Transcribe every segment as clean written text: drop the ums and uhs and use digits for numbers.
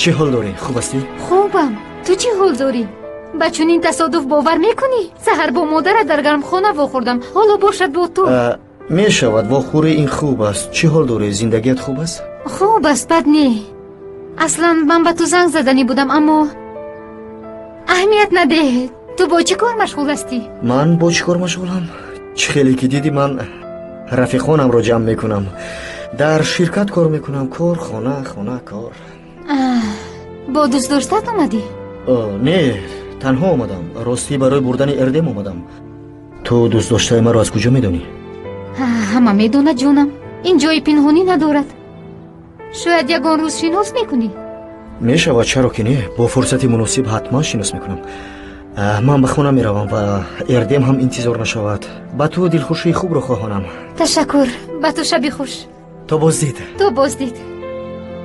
چه حال داری؟ خوب هستی؟ خوبم. تو چی حال داری؟ با چنین تصادف باور میکنی؟ سحر با مادرت در گرم خانه واخوردم. حالا باشد با تو. میشود واخوری این خوب است. چه حال داری؟ زندگیت خوب است؟ خوب است، بد نی. اصلا من به تو زنگ زدنی بودم اما اهمیت نده. تو با چه کار مشغول هستی؟ من با چه کار مشغولم؟ چه خیلی که دیدی من رفیقانم رو جمع میکنم. در شرکت کار میکنم. کار خانه کار. با دوست داشتت اومدی؟ نه، تنها اومدم. راستی برای بردن اردم اومدم. تو دوست داشته من رو از کجا میدونی؟ همه میدونه جونم. این جای پنهانی ندارد. شاید یگان روز شناس میکنی. میشود، چرا که نه. با فرصتی مناسب حتما شناس میکنم. من به خونه میروم و اردم هم انتظار نشود. با تو دلخوشی خوب رو خواهانم. تشکر. با تو شبی خوش. تو بازدید.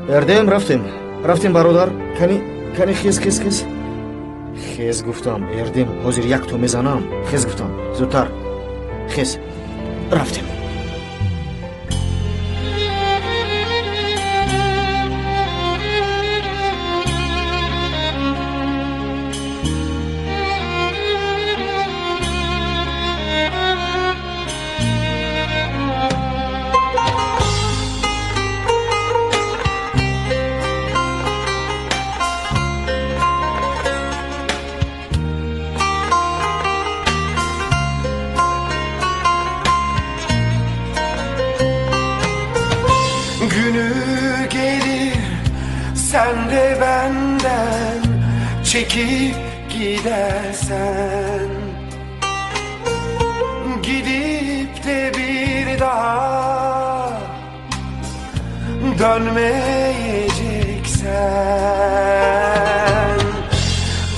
اردم رفتیم برادر. کنی خیز گفتم. اردم حاضر یک تو میزنم. خیز گفتم زودتر. خیز رفتیم. Sen de benden çekip gidersen, gidip de bir daha dönmeyeceksen,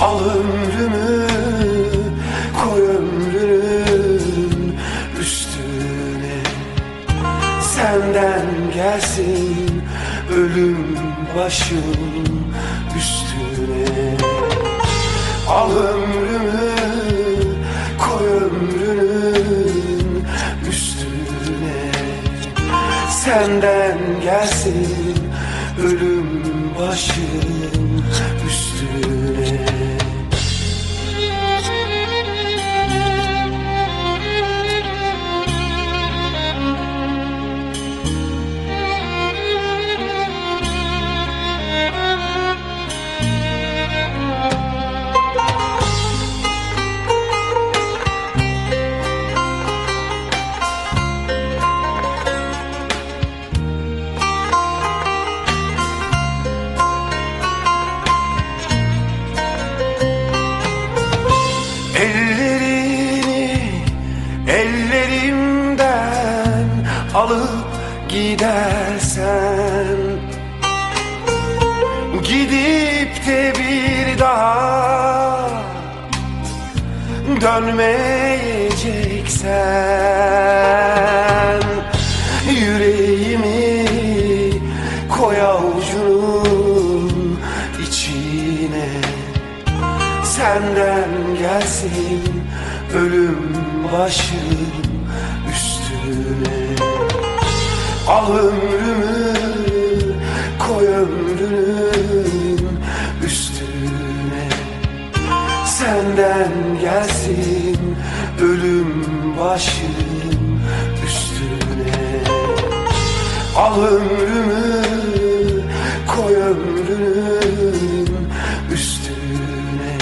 al ömrümü koy ömrünün üstüne, senden gelsin ölüm başım üstüne, al ömrümü koy ömrünün üstüne, senden gelsin ölüm başım üstüne. Ellerimden alıp gidersen, gidip de bir daha dönmeyeceksen, yüreğimi koy avucunun içine, senden gelsin ölüm başım üstüne, al ömrümü koy ömrünün üstüne, senden gelsin ölüm başım üstüne, al ömrümü koy ömrünün üstüne,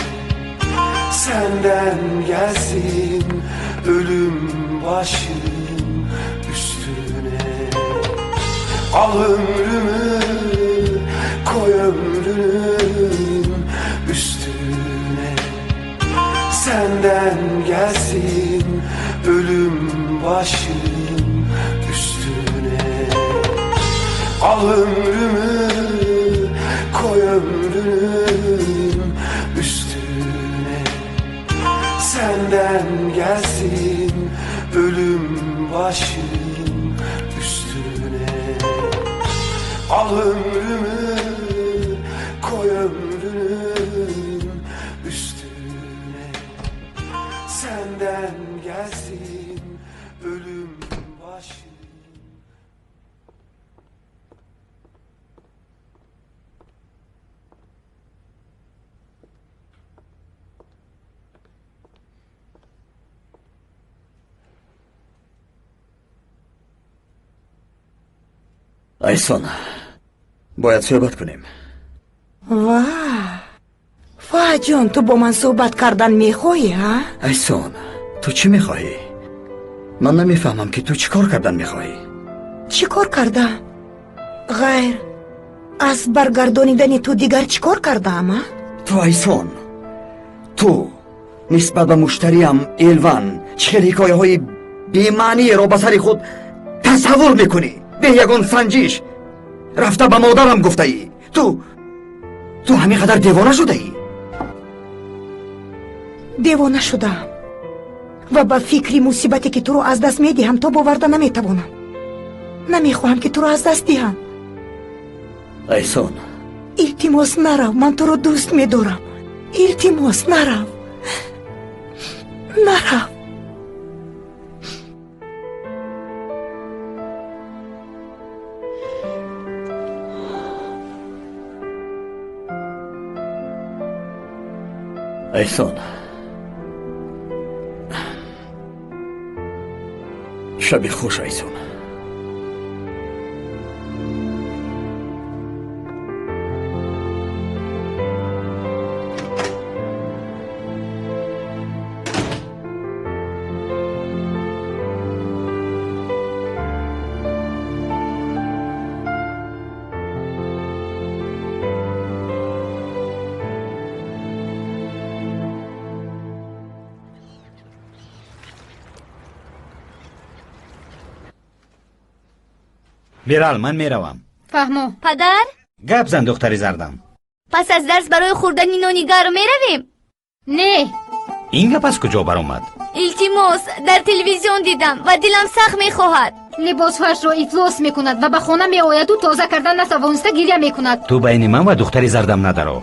senden gelsin ölüm başım üstüne, al ömrümü koy ömrünün üstüne, senden gelsin ölüm başım üstüne, al ömrümü koy ömrünün üstüne, senden gelsin ölüm başım üstüne, al ömrümü koy ömrünün üstüne, senden gelsin ölüm başım. айсон, бояд суҳбат кунем. ва ҷон, ту бо ман суҳбат кардан мехоҳӣ, а? айсон, ту чӣ мехоҳӣ? ман намефаҳмам ки ту чӣ кор кардан мехоҳӣ. чӣ кор кардам? ғайр аз баргардонидани ту дигар чӣ кор кардаам, а? ту айсон, ту нисбат ба муштариам элван чӣ хел ҳикояҳои бемаъниеро ба сари худ тасаввур мекунӣ? бе ягон санҷиш рафта ба модарам гуфтаӣ. ту ҳамин қадар девона шудаӣ? девона шудаам ва ба фикри мусибате ки туро аз даст медиҳам то боварда наметавонам. намехоҳам ки туро аз даст диҳам. айсон, илтимос нарав, ман туро дӯст медорам. илтимос нарав. айсон, шаби хуш айсон. بیرال من میروم. فهمو. پدر؟ گپ زن دختری زردم. پس از درس برای خوردن نونیگر میرویم؟ نه. این گپ از کجا بر اومد؟ التماس، در تلویزیون دیدم و دلم سخت میخواهد. لباسهاش رو افلاس میکند و به خانه میآید و تازه کردن نتوانسته گریه میکند. تو بین من و دختری زردم ندارو.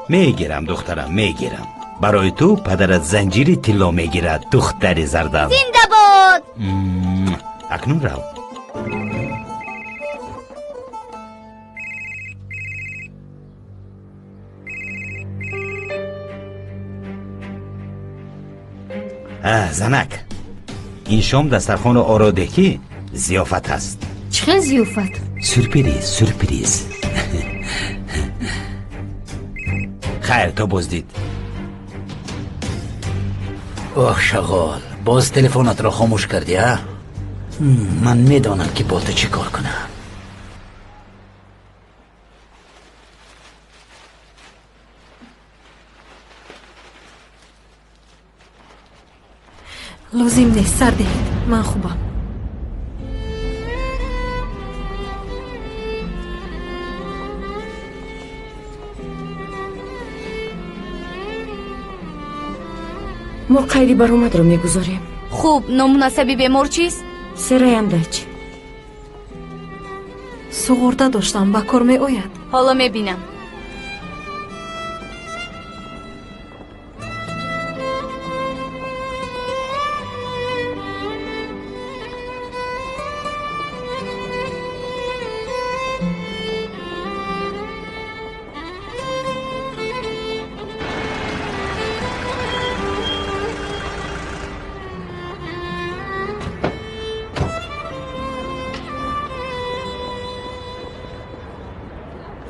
میگیرم دخترم، میگیرم. برای تو پدرت زنجیری طلا میگیرد دختری زردم. زنده باد. اکنون رو. زنک، این شام دسترخوان آرادگی ضیافت است. چه ضیافت؟ سورپریز. خیر، تو بازدید. اوه شغال، باز تلفنت را خاموش کردی ها؟ من میدانم که با تو چی کار کنم. لازم نیست سر دهید، من خوبم. ما قیری برآمد رو میگذاریم. خوب، نامناسبی بیمار چیست؟ سرایم داچ. سغورده داشتم، با کار می آید. حالا میبینم.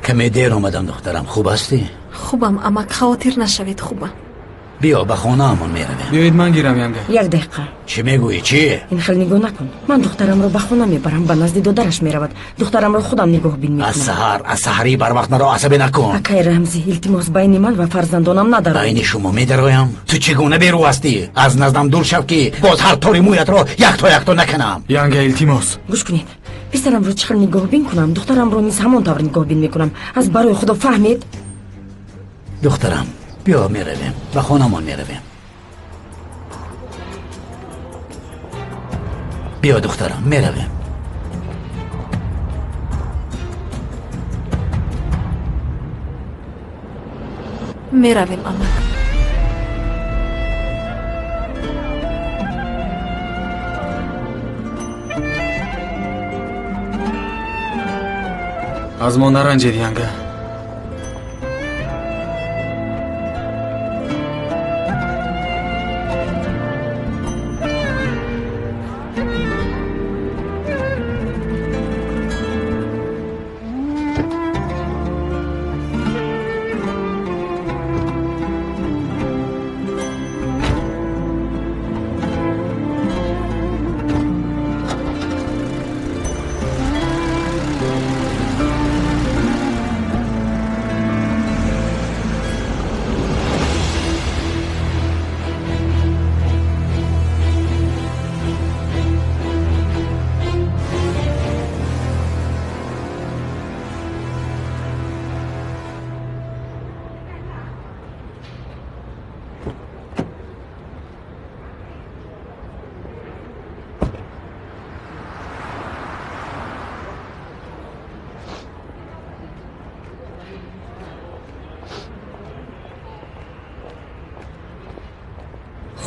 کمی دیر آمدم دخترم، خوب هستی؟ خوبم، اما خاطر نشوید. خوبم. بیا به خانه همون میرویم. بیایید من گیرم ینگه. یک دقیقه. چی میگویی؟ چی؟ این خیلی نگاه نکن. من دخترم رو به خانه میبرم، به نزد دادرش میرود. دخترم رو خودم نگاه بین میکنم. از سحری بر وقت مرا عصبی نکن. اکای رمزی، التماس بین من و فرزندانم ندارم. بین شما میدرایم؟ تو چگونه بیرو هستی؟ از نزدم دور شو که باز هر طوری مویت رو یک تا نکنم. ینگه التماس. گوش کنید. پسرم رو چخل نگاه بین کنم، دخترم رو نیز همان طور نگاه بین میکنم. از برای خدا فهمید؟ دخترم بیا میرویم، به خانه‌مان میرویم. بیا دخترم میرویم. میرویم اما. از ما نرنجید ینگه.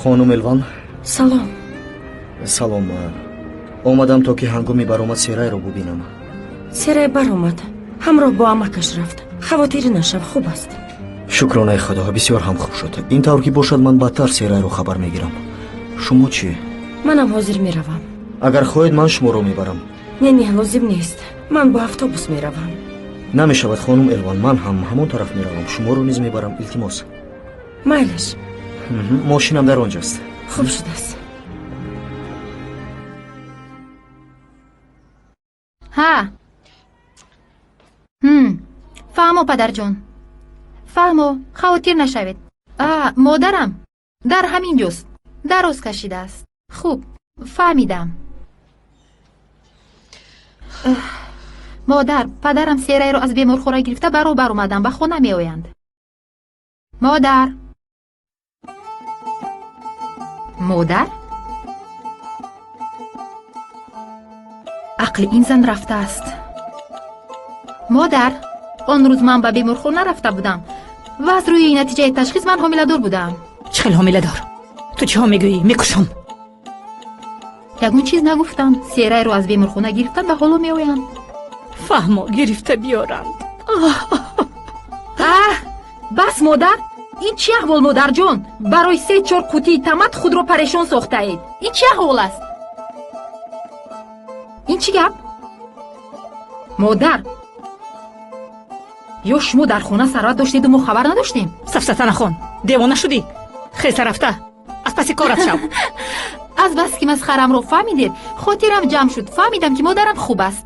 خانم الوان سلام. سلام. آمدم تا که هنگامی برآمد سرای رو ببینم. سرای برآمد. همراه با عمکش رفت. خواطری نشو، خوب است. شکرانه خدا، بسیار هم خوب شد. این طور که باشد من بدتر سرای رو خبر میگیرم. شما چی؟ منم حاضر میروم. اگر خواهید من شما رو میبرم. نه لازم نیست. من با اتوبوس میروم. نمیشود خانم الوان، من هم همون طرف میروم. شما رو نیز میبرم. التماس. مایلش. ماشینم در آنجاست. خوب شده است. ها. فهمو پدر جان. فهمو، خاطر نشوید. مادرم در همین جاست. دراز کشیده است. خوب، فهمیدم. مادر، پدرم سیرای رو از بیمارخوره گرفته برو اومدن به خونه می آیند. مادر. مادر؟ عقل این زن رفته است. مادر، آن روز من به بیمارخانه رفته بودم و از روی نتیجه تشخیص من حامله دار بودم. چخیل حامله دار؟ تو چی ها میگویی؟ میکشم. یگون چیز نگفتم. سیرای رو از بیمارخانه گرفتن به حالا می آیند. فهمو گرفته بیارند. بس مادر. این چی احوال مادر جان؟ برای 3-4 قوطی تمت خود رو پریشان ساخته اید. این چی احوال است؟ این چی گپ؟ مادر، یا شما در خونه سرعت داشتید و ما خبر نداشتیم؟ سفسطه نخون. دیوانه شدی؟ خیسه رفته. از پس کارت شو. از بس که مسخرم رو فهمیدید خاطرم جمع شد. فهمیدم که مادرم خوب است.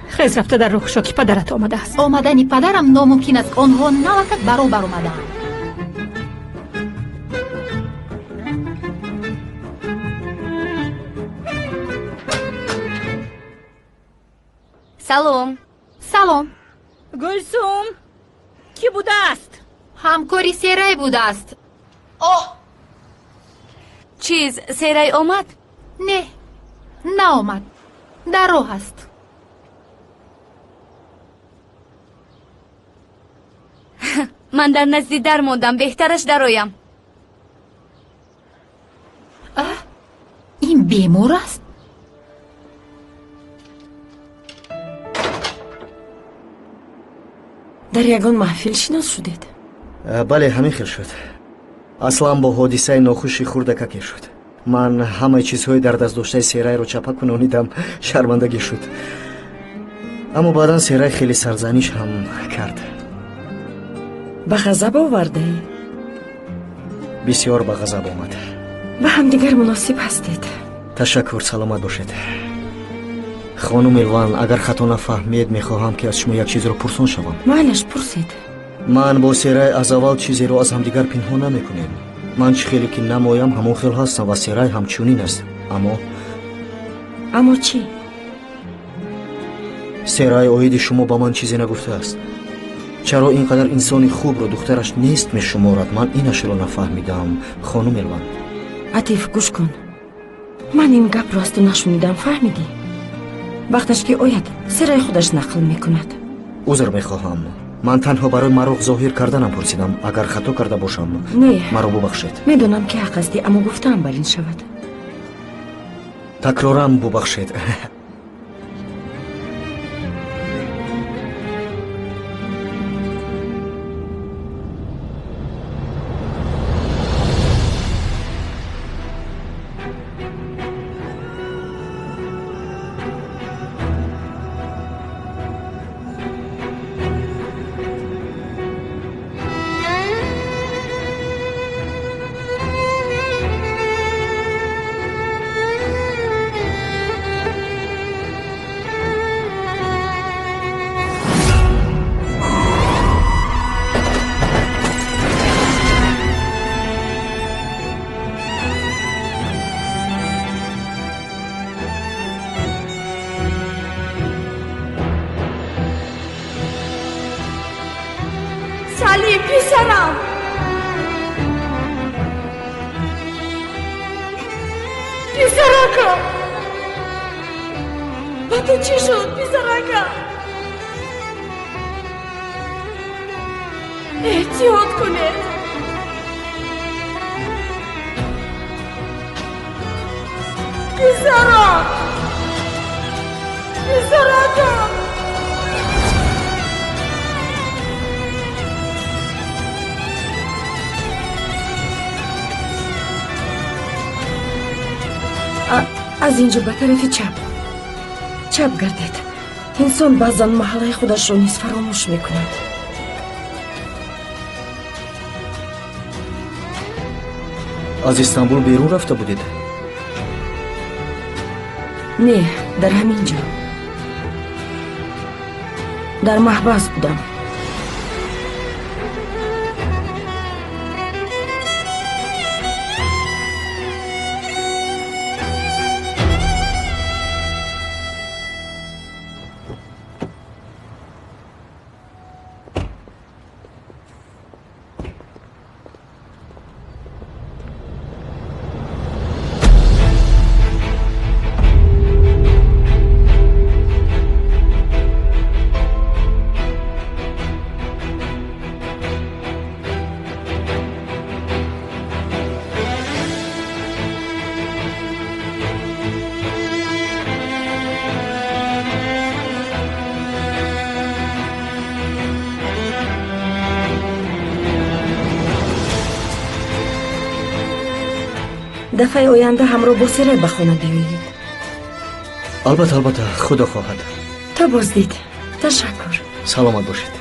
خیز رفته در رخشا که پدرت آمده است. آمدن پدرم ناممکن است. آنها نوکت برابر آمدن. سلام. سلام. گلسوم کی بوده است؟ همکاری سیرای بوده است. چیز سیرای آمد؟ نه آمد. در راه است. من در نزدی در موندم. بهترش در آیم. این بیمار است. در یگان محفل شناس شدید؟ بله، همین خیل شد. اصلا با حادثه ناخوشی خوردککی شد. من همه چیزهای در دست داشته سیرای رو چپک کنونیدم. شرمندگی شد. اما بعدا سیرای خیلی سرزنش هم کرد. به غضب آورده؟ بسیار به غضب آمد. به همدیگر مناسب هستید. تشکر، سلامت باشید. خانم الوان، اگر خطا نفهمید میخواهم که از شما یک چیز رو پرسان شوم. مالش پرسید. من با سیرای از اول چیزی رو از همدیگر پنهان نمیکنیم. من چه خیلی که نمایم همون خیل هستم و سیرای همچنین است. اما چی؟ سیرای اوید شما با من چیزی نگفته است. چرا اینقدر انسانی خوب رو دخترش نیست میشمارد؟ من اینش رو نفهمیدم. خانم الوان، عطیف گوش کن. من این گپ رو از تو نشنیدم، فهمیدی؟ وقتش که آید سرای خودش نقل میکند. عذر میخواهم. من تنها برای مروق ظاهر کردنم پرسیدم. اگر خطا کرده باشم نه، مرا ببخشید. میدونم که حق هستی، اما گفتم بلین شود. تکرارم ببخشید. سالی پسرم. پسرکا با تو چی شد پسرکا؟ احتیاط کنه. پسرم از اینجا به طرف چپ گردید. انسان بعضا محله خودش رو نیز فراموش میکند. از استانبول بیرون رفته بودید؟ نه، در همینجا در محبس بودم. دفعه آینده همراه با سره به خانه بیایید. البته خدا خواهد. تا بازدید. تشکر. سلامت باشید.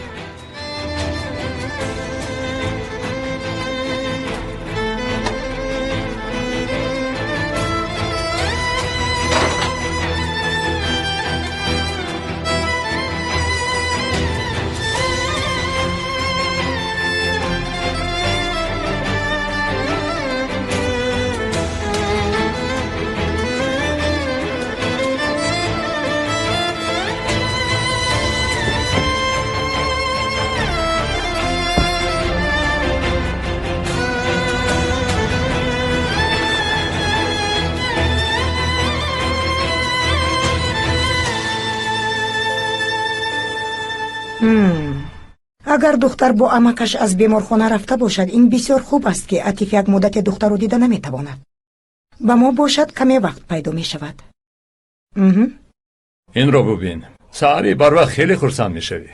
اگر دختر با عمکش از بیمارخانه رفته باشد این بسیار خوب است که عطیف یک مدت دختر رو دیده نمیتواند. با ما باشد کمی وقت پیدا می شود. این رو ببین، ساعتی بر وقت خیلی خرسند می شوی.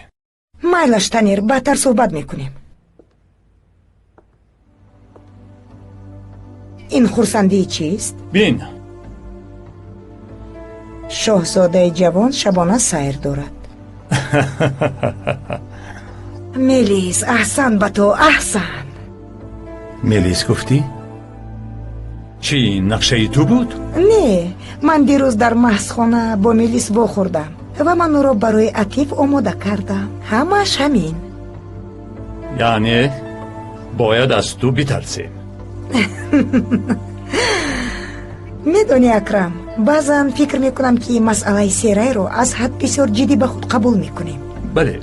مایلش تنیر، بعدتر صحبت میکنیم. این خرسندی چیست؟ بین شاهزاده جوان شبانه سیر دارد. ملیس، احسن به تو، احسن. ملیس گفتی؟ چی نقشه تو بود؟ نه، من دیروز در محضخانه با ملیس بخوردم و من او را برای عطیف آماده کردم. همش همین. یعنی باید از تو بترسیم. میدونی اکرم، بعضا فکر میکنم که این مسئله سیره رو از حد بسیار جدی به خود قبول میکنیم. بله.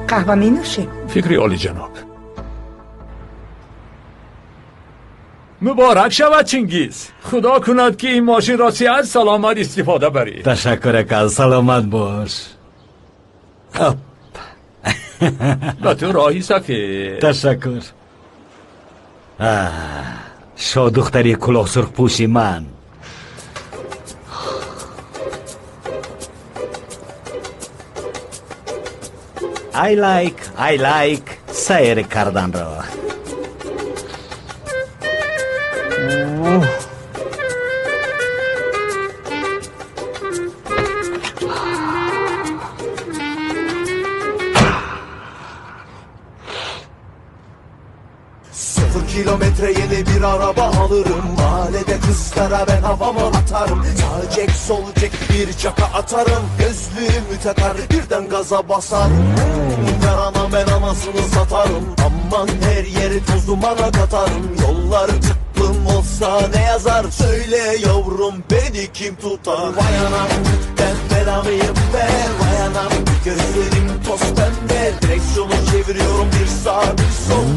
قهوه می نوشیم؟ فکری عالی جناب. مبارک شود چنگیز. خدا کند که این ماشین را صحت سلامت استفاده بری. تشکر کل، سلامت باش. به تو راهی سفید. تشکر. شا دختری کلاه سرخ پوشی من. I like سیر کردن را. Kilometre yeni bir araba alırım. Mahallede kızlara ben havamı atarım. Sağ cek sol cek bir caka atarım. Gözlüğümü takar birden gaza basarım. Ver ana ben anasını satarım. Aman her yeri toz dumana katarım. Yollar tıklım olsa ne yazar? Söyle yavrum beni kim tutar? Vay anam ben belamıyım be. Vay anam gözlerim toz pembe. Direksiyonu çeviriyorum bir sağ bir sol.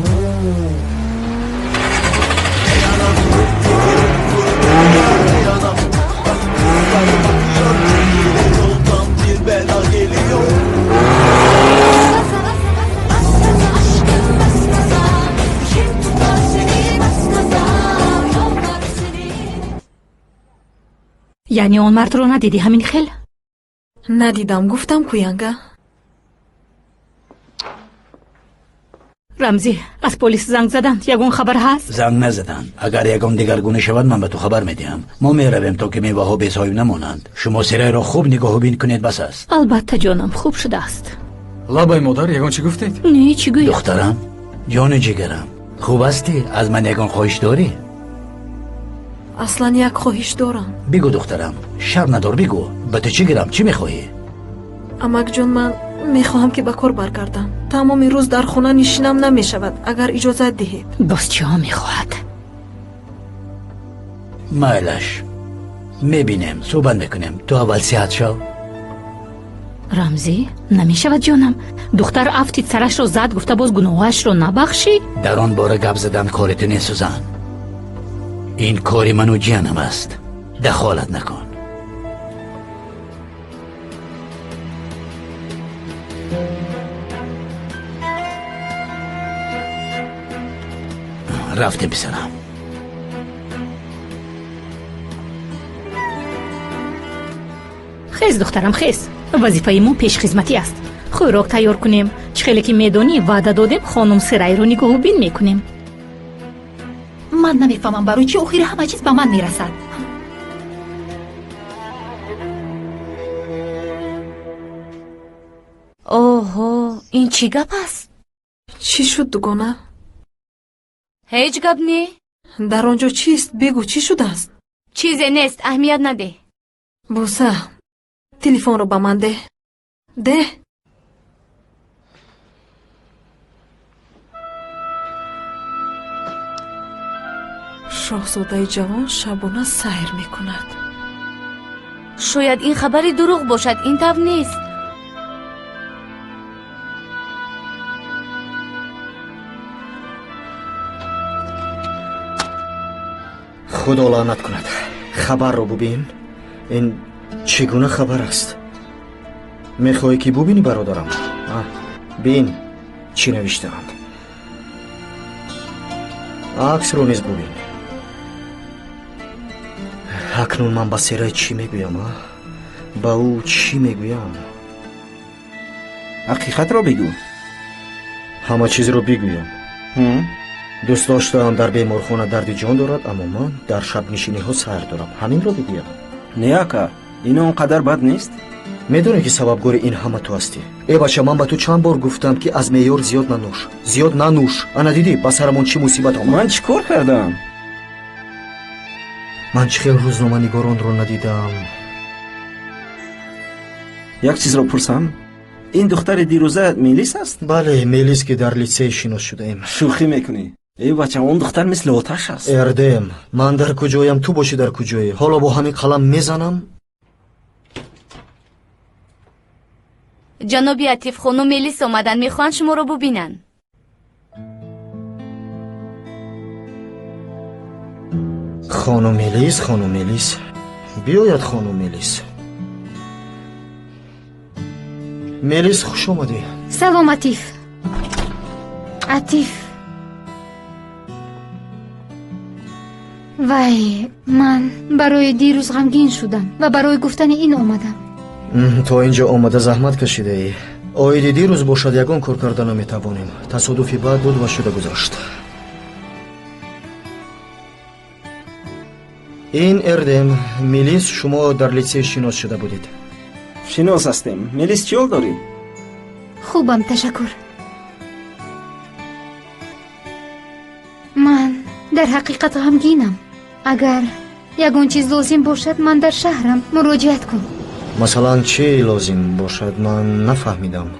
Yoldan bir bela geliyor. یعنی اون مرد رو ندیدی همین خیل؟ ندیدم گفتم کو ینگه. رمزی از پلیس زنگ زدن یگون خبر هست؟ زنگ نزدن. اگر یگان دیگرگونه شود من به تو خبر میدیم. ما میرویم تا که میوه ها بی‌صاحب نمانند. شما سرای را خوب نگاه و بین کنید بس است. البته جانم خوب شده است. لابای مادر یگان چی گفتید؟ نه چی گوید؟ دخترم جان جگرم خوب هستی؟ از من یگان خواهش داری؟ اصلا یک خواهش دارم. بگو دخترم شرم ندار بگو. به تو چی گرم چی میخواهی؟ امک جان من میخواهم که به کار برگردم. تمام روز در خونه نشینم نمیشود اگر اجازه دهید. باز چی ها میخواهد؟ مایلش میبینیم صحبت میکنیم. تو اول صحت شو. رمزی نمیشود جانم. دختر افتید سرش رو زد گفته باز گناهش رو نبخشی؟ در آن باره گپ زدن کارت نیست سوزن. این کاری من و جانم است. دخالت نکن. رفتیم پسرم. خیز دخترم خیز. وظیفه ما پیش خدمتی است. خوراک تیار کنیم. چه خیلی که میدونی وعده دادیم خانم سرای رو نگاه و بین میکنیم. من نمیفهمم برای چی اخیر همه چیز به من میرسد. اوهو این چی گپ است؟ چی شد دوگانه؟ هیچ گپ نی؟ در آنجا چیست؟ بگو چی شده است؟ چیزی نیست اهمیت نده. بوسه تلفن رو به من ده. ده. شاهزاده جوان شبانه سیر میکند. شاید این خبری دروغ باشد. این طور نیست. خدا لعنت کند. خبر رو ببین. این چگونه خبر است؟ میخوای که ببینی برادرم؟ بین چی نوشته‌اند. عکس رو نیز ببین. اکنون من با سرای چی میگویم؟ با او چی میگویم؟ حقیقت رو بگو. همه چیز رو بگویم. دوست داشتم در بیمارخانه درد جان دارد اما من در شب نشینی ها سر دارم. همین رو بگویم. نه اکا این اونقدر بد نیست. میدونی که سببگور این همه تو هستی. ای بچه من به تو چند بار گفتم که از معیار زیاد ننوش. زیاد ننوش. انا دیدی با سرمون چی مصیبت آمد. من چیکار کردم؟ من چه خیلی روزنامه نگاران رو ندیدم. یک چیز رو پرسم. این دختر دیروزه میلیس است؟ بله میلیس که در لیسه شناس شده ایم. شوخی میکنی؟ ای بچه اون دختر مثل آتش است. اردم من در کجایم تو باشی در کجایی. حالا با همین قلم میزنم. جنابی عطیف خانم میلیس آمدن میخوان شما رو ببینن. خانم میلیس بیاید خانم میلیس. میلیس خوش آمدی. سلام عطیف. وای من برای دیروز غمگین شدم و برای گفتن این آمدم. تا اینجا آمده زحمت کشیده ای. آیدی دیروز باشد یگان کار کردن نمیتوانیم. تصادفی بد بود و شده گذاشت. این اردم میلیس شما در لیسه شناس شده بودید. شناس هستیم. میلیس چی حال داری؟ خوبم تشکر. من در حقیقت غمگینم. اگر یگان چیز لازم باشد من در شهرم مراجعت کن. مثلا چی لازم باشد من نفهمیدم.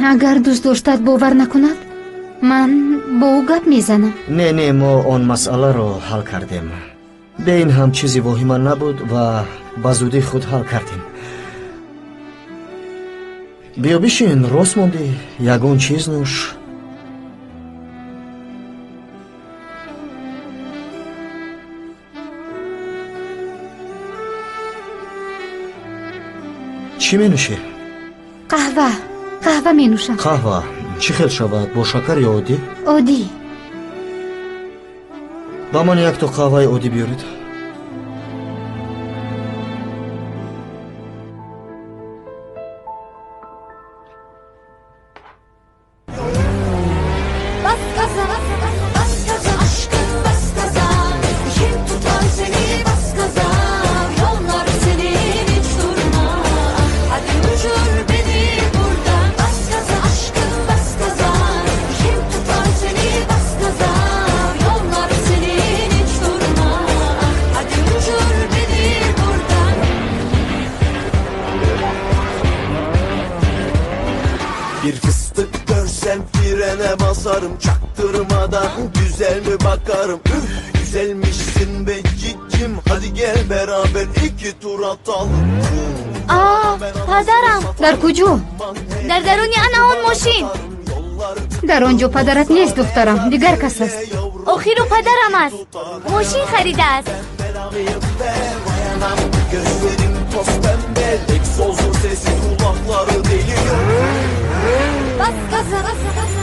اگر دوست داشتد باور نکند من با او گپ میزنم. نه ما آن مسئله رو حل کردیم. به این هم چیزی واهمه نبود و با زودی خود حل کردیم. بیا بشین راست موندی. یگان چیز نوش. چی می نوشی؟ قهوه می نوشم. قهوه چی خیل شود؟ با شکر یا عادی؟ عادی. با من یک تا قهوه عادی بیارید. yakarım çaktırmadan. Güzel mi bakarım, üf güzelmişsin be cicim. Hadi gel beraber 2 tur atalım. پدرم در کجا؟ در درون انا اون ماشین. در آنجا پدرت نیست دخترم، دیگر کس است. اخیرو پدرم است. ماشین خریده است. Gözlerim toz pembe, egzozun sesi kulakları deliyor. Bas gaza,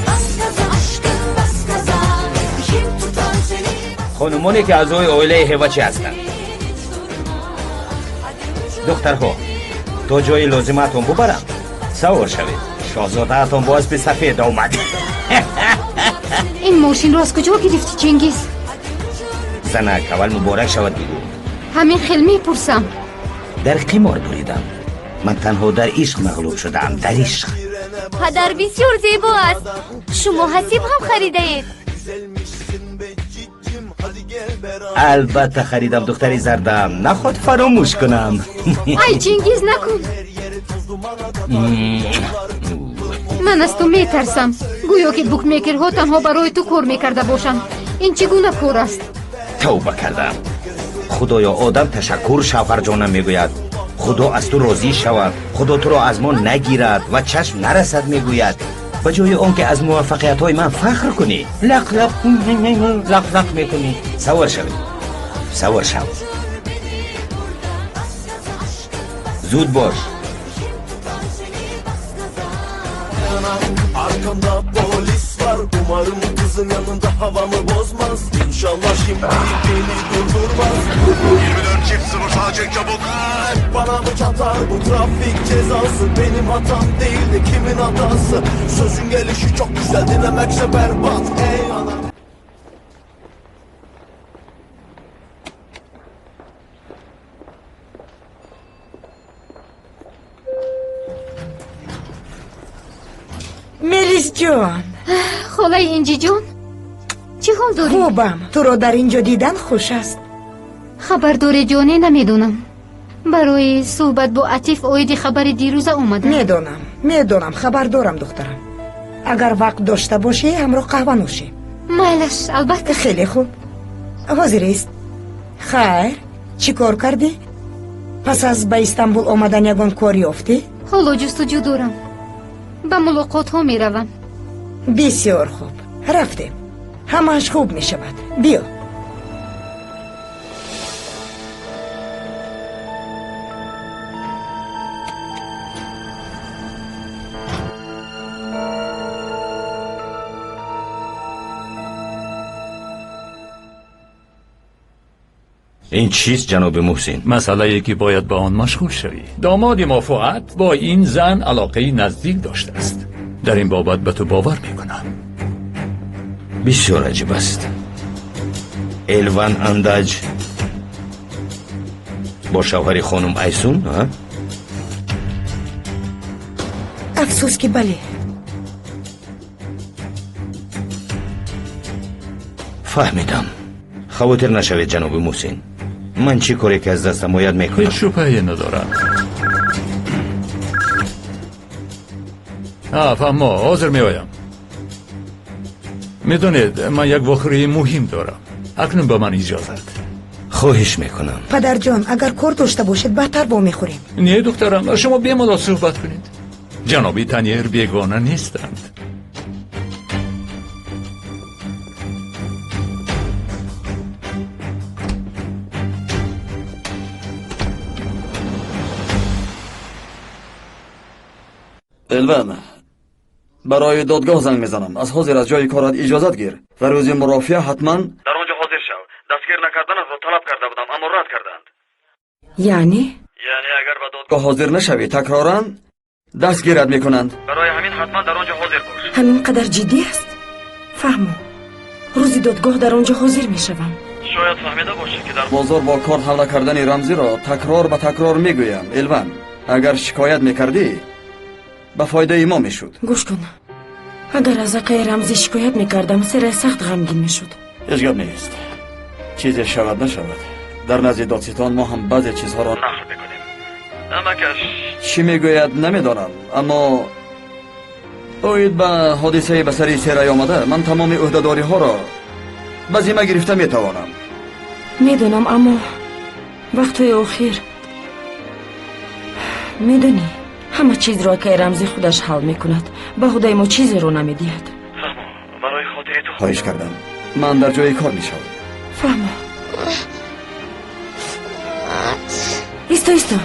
bas gaza aşkım bas gaza. Kim tutar seni? خانمانی که اعضای عائله هیوچی هستند. دخترها تا جای لازمتون ببرم سوار شوید. شاهزاده‌تون باز به سفید آمد. این ماشین رو از کجا گرفتی چنگیز؟ زنک اول مبارک شود بگو. همین خیلی میپرسم. در قمار بریدم. من تنها در عشق مغلوب شدم، در عشق. پدر بسیار زیبا است. شما حسیب هم خریده اید؟ البته خریدم دختری زردم، نخواد فراموش کنم. ای چنگیز نکن. من از تو میترسم. گویا که بوک میکرها تنها برای تو کار میکرده باشند. این چگونه کار است؟ توبه کردم. خدایا آدم تشکر شوهر جانم میگوید. خدا از تو راضی شود، خدا تو را از ما نگیرد و چشم نرسد میگوید. به جای آنکه از موفقیت های من فخر کنی لق لق میکنی. سوار شوید، سوار شو. زود باش. Arkamda polis var, umarım kızın yanında havamı bozmaz. İnşallah şimdi beni durdurmaz. 24 çift sıfır sağ çek çabuk. Bana mı çatar bu trafik cezası? Benim hatam değil de kimin hatası? Sözün gelişi çok güzel, dinlemekse berbat. Ey anam. ملیس جان. خالای اینجی جان چی حال داری؟ خوبم. تو رو در اینجا دیدن خوش است. خبردار جانی نمیدونم. برای صحبت با عطیف اوید خبر دیروز اومده. میدونم خبر دارم دخترم. اگر وقت داشته باشی همراه قهوه نوشی. مالش البته. خیلی خوب. حاضر است؟ خیر چی کار کردی؟ پس از به استانبول آمدن یگان کاری یافتی؟ حالا جستجو دارم. به ملاقات ها می روم. بسیار خوب. رفتیم. همش خوب می شود. بیا. این چیست جناب محسن؟ مسئله که باید با آن مشغول شوی. داماد ما فؤاد با این زن علاقه نزدیک داشته است. در این بابت به تو باور میکنم. بسیار عجیب است. الوان انداج با شوهر خانم ایسون ها؟ افسوس که بله. فهمیدم. خاطر نشوید جناب محسن. من چی کاری که از دستم باید میکنم؟ هیچ شبهه‌ای ندارم. فهمو حاضر میایم. میدونید من یک واقعه مهم دارم. اکنون به من اجازت. خواهش میکنم. پدر جان اگر کار داشته باشید بهتر با میخوریم. نه دخترم شما بی‌ملال صحبت کنید. جنابی تنیر بیگانه نیستند. الوان برای دادگاه زنگ میزنم. از حاضر از جای کارت اجازت گیر و روز مرافعه حتما در آنجا حاضر شو. دستگیر نکردنت را طلب کرده بودم اما رد کردند. یعنی اگر به دادگاه حاضر نشوی تکرارا دستگیرت میکنند. برای همین حتما در آنجا حاضر باش. همین قدر جدی است؟ فهمو روز دادگاه در آنجا حاضر میشوم. شاید فهمیده باشی که در بازار با کارت حمله کردن رمزی را تکرار به تکرار میگویم. الوان اگر شکایت میکردی به فایده ما میشد. گوش کن. اگر از آقای رمزی شکایت میکردم سر سخت غمگین میشد. هیچ گپ نیست. چیزی شود نشود در نزد دادستان ما هم بعضی چیزها را نقل میکنیم. نمکش چی میگوید نمیدانم اما оид ба ҳодисаи ба сари серай омада ман тамоми ӯҳдадориҳоро ба зимма гирифта метавонам. медонам, аммо вақтҳои охир медонӣ, ҳама чизро ки рамзи худаш ҳал мекунад, ба худаи мо чизеро намедиҳад. барои хотири ту хоҳиш кардам. ман дар ҷои кор мешавам. фаҳмо. исто.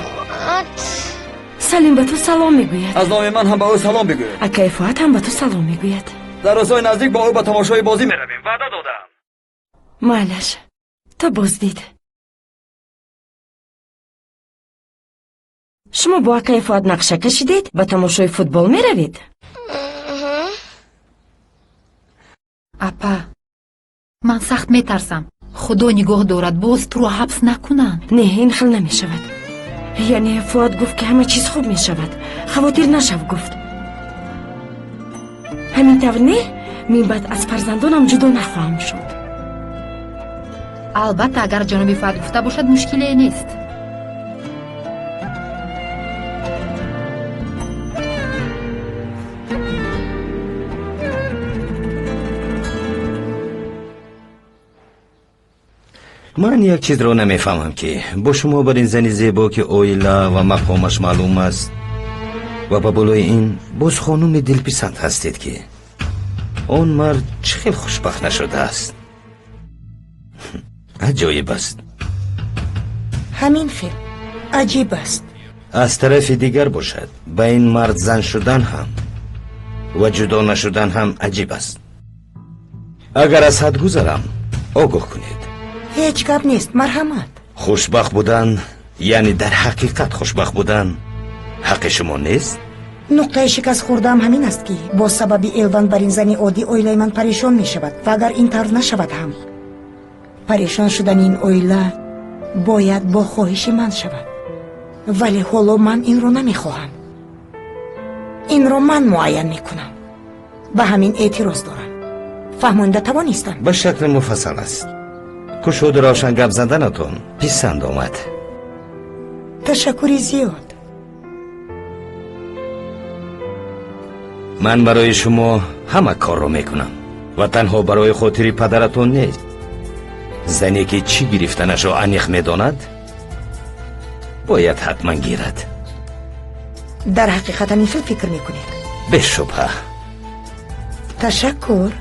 салим ба ту салом мегӯяд. аз номи ман ҳам ба ӯ салом бигӯ. акаи фуат ҳам ба ту салом мегӯяд. дар рӯзҳои наздик бо ӯ ба тамошои бозӣ меравем. ваъда додам. майлаш, ту боздид. шумо бо акаи фуат нақша кашидед, ба тамошои футбол меравед? апа, ман сахт метарсам. худо нигоҳ дорад, боз туро ҳабс накунанд. не, ин хел намешавад. яъне фуат гуфт ки ҳама чиз хуб мешавад. хавотир нашав гуфт. ҳамин тавр не, мин баъд аз фарзандонам ҷудо нахоҳам шуд. албатта агар ҷаноби фуат гуфта бошад мушкиле нест. ман як чизро намефаҳмам ки бо шумо бар ин зани зебо ки оила ва мафҳумаш маълум аст ва ба болои ин боз хонуми дилписанд ҳастед ки он мард чӣ хел хушбахт нашудааст. аҷоиб аст. ҳамин филм аҷиб аст. аз тарафи дигар бошад, ба ин мард зан шудан ҳам ва ҷудо нашудан ҳам аҷиб аст. агар аз ҳад гузарам, огоҳ кунед. ҳеҷ гап нест, марҳамат. хушбахт будан, яъне дар ҳақиқат хушбахт будан ҳаққи шумо нест? нуқтаи шикаст хӯрдаам ҳамин аст ки бо сабаби элван бар ин зани оддӣ оилаи ман парешон мешавад ва агар ин тавр нашавад ҳам парешон шудани ин оила бояд бо хоҳиши ман шавад. вале ҳоло ман инро намехоҳам. инро ман муайян мекунам. ба ҳамин эътироз дорам. фаҳмонида тавонистам? ба шакли муфассал аст. кушоду равшан гап заданатон писанд омад. ташаккури зиёд. ман барои шумо ҳама корро мекунам ва танҳо барои хотири падаратон нест. зане ки чӣ гирифтанашро аниқ медонад бояд ҳатман гирад. дар ҳақиқат ҳамин хел фикр мекунед? бешубҳа. ташаккур.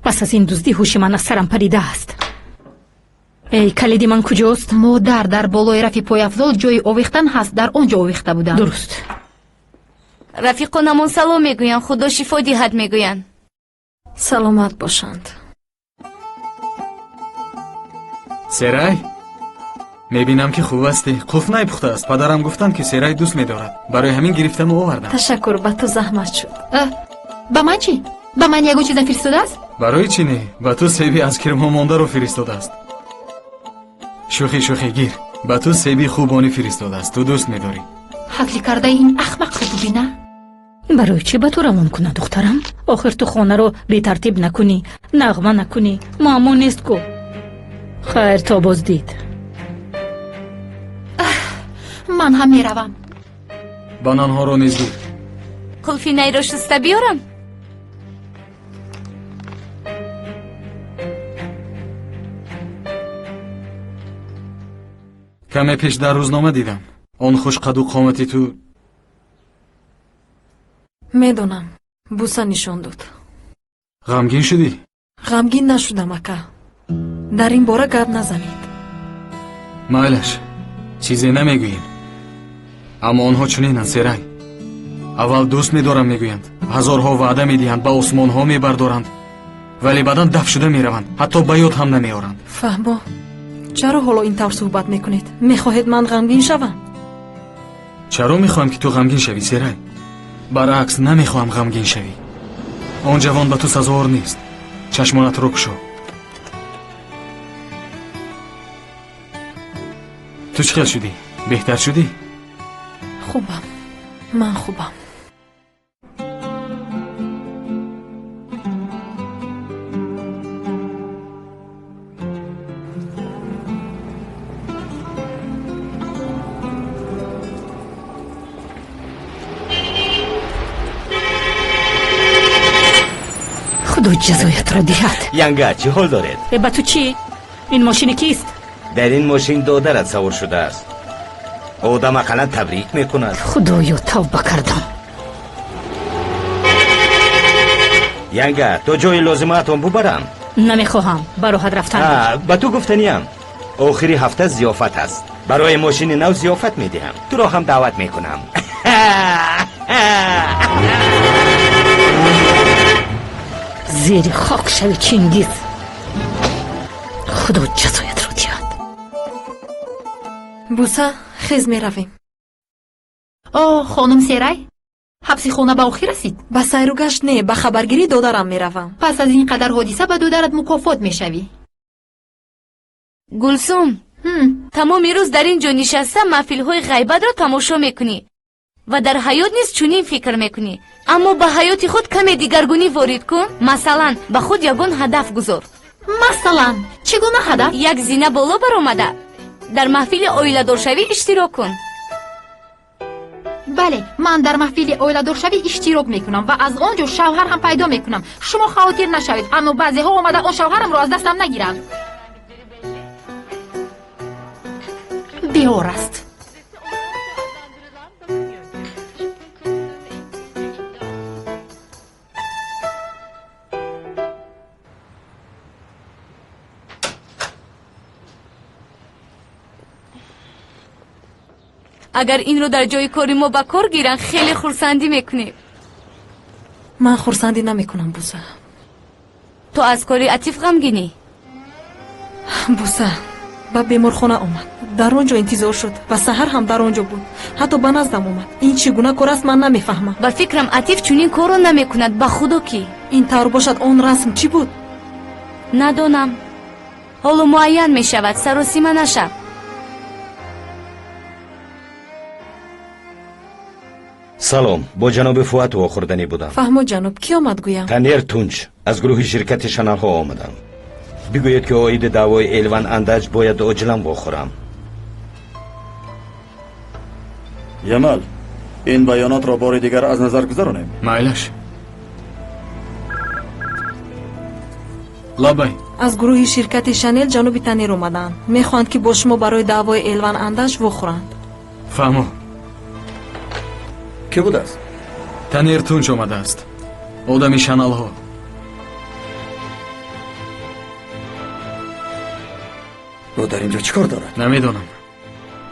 پس از این دزدی هوش من از سرم پریده است. ای کلیدی من کجاست؟ مادر در بالای رفی پای افضل جای آویختن هست، در آنجا آویخته بودم. درست. رفیقانمون سلام میگوین، خدا شفا دهد میگوین. سلامت باشند. سرای میبینم که خوب هستی. قفل نپخته است. پدرم گفتند که سرای دوست میدارد. برای همین گرفتم و آوردم. تشکر، به تو زحمت شد. با من چی؟ با من یگو چیزم فرستاده است؟ برای چی نه؟ با تو سیبی از کرما مانده رو فرستاده است. شوخی گیر. با تو سیبی خوبانی فرستاده است. تو دوست میداری. حقلی کرده این احمق رو ببینه. برای چی با تو روان کنه دخترم؟ آخر تو خانه رو بی ترتیب نکنی، نغمه نکنی، معمول نیست کو. خیر تا باز دید. من هم میروم. بانان ها رو نیز گیر. قلفی نی رو شسته بیارم. کمی پیش در روزنامه دیدم. اون خوش قد و قامتی تو. میدونم. بوسه نشون داد. غمگین شدی؟ غمگین نشدم اکا. در این باره گپ نزنید. مایلش چیزی نمیگوییم. اما آنها چنینند سرای. اول دوست میدارم میگویند. هزارها وعده میدهند، با آسمان ها میبردارند. ولی بعدا دفع شده میروند. حتی به یاد هم نمیآورند. فهمو. چرا حالا این طور صحبت میکنید؟ میخواهید من غمگین شوم؟ چرا میخواهم که تو غمگین شوی سرای؟ برعکس نمیخواهم غمگین شوی. آن جوان به تو سزاوار نیست. چشمانت رو گشا. ту чӣ хел шудӣ? беҳтар шудӣ? хубам. ман хубам. خدا جزایت را دهد. янга, чӣ ҳол доред? با تو چی؟ این ماشین کیست؟ дар ин мошин додарат савор шудааст. одам ақаллан табрик мекунад. خدایا توبه کردم. янга, то ҷои лозимаатон бубарам? نمیخواهم با راحت رفتن. ба ту гуфтаниям. охири ҳафта зиёфат аст. барои мошини нав зиёфат медиҳам. туро ҳам даъват мекунам. زیر خاک شوی چنگیز. خدا جزایت را دهد. буса, хез меравем. خانم سرای حبسی خونه با آخی رسید. ба сайру гашт не, ба хабаргирӣ додарам меравам. پس از این قدر حادثه به دودرت مکافات میشوی. گلسوم تمام روز در اینجا نشسته محفل‌های غیبت را تماشا میکنی و در حیات نیز چنین فکر میکنی. اما به حیات خود کمی دیگرگونی وارد کن. مثلا به خود یگان هدف گذار. مثلا چگونه هدف؟ یک زینه بالا برآمده در محفل اویله‌دار شوی اشتراک کن. بله، من در محفل اویله‌دار شوی اشتراک میکنم و از آنجا شوهر هم پیدا میکنم. شما خاطر نشوید، اما بعضی ها اومده اون شوهرم رو از دستم نگیرند. بیار است. اگر این رو در جای کاری ما با کار گیرن خیلی خورسندی میکنیم. من خورسندی نمیکنم بوسه. تو از کاری عطیف غمگینی؟ بوسه با بیمارخانه اومد. در اونجا انتظار شد و سحر هم در اونجا بود. حتی به نزدم اومد. این چگونه کار است من نمیفهمم. با فکرم عطیف چنین کارو نمیکند. با خدا کی؟ این طور باشد اون رسم چی بود؟ ندانم. حالا معین میشود. سر و سیمه نشد. салом, бо ҷаноби фуат вохӯрданӣ будам. фаҳмо ҷаноб, ки омад гӯям? танер тунҷ аз гурӯҳи ширкати шаналҳо омадам. бигӯед ки оиди даъвои элван андаҷ бояд оҷилан вохӯрам. ямал, ин баёнотро бори дигар аз назар гузаронем. майлаш. лабай. аз гурӯҳи ширкати шанел ҷаноби танер омаданд. мехоҳанд ки бо шумо барои даъвои элван андаҷ вохӯранд. фаҳмо. ки будааст? танер тунҷ омадааст. одами шаналҳо. ӯ дар инҷо чӣ кор дорад? намедонам.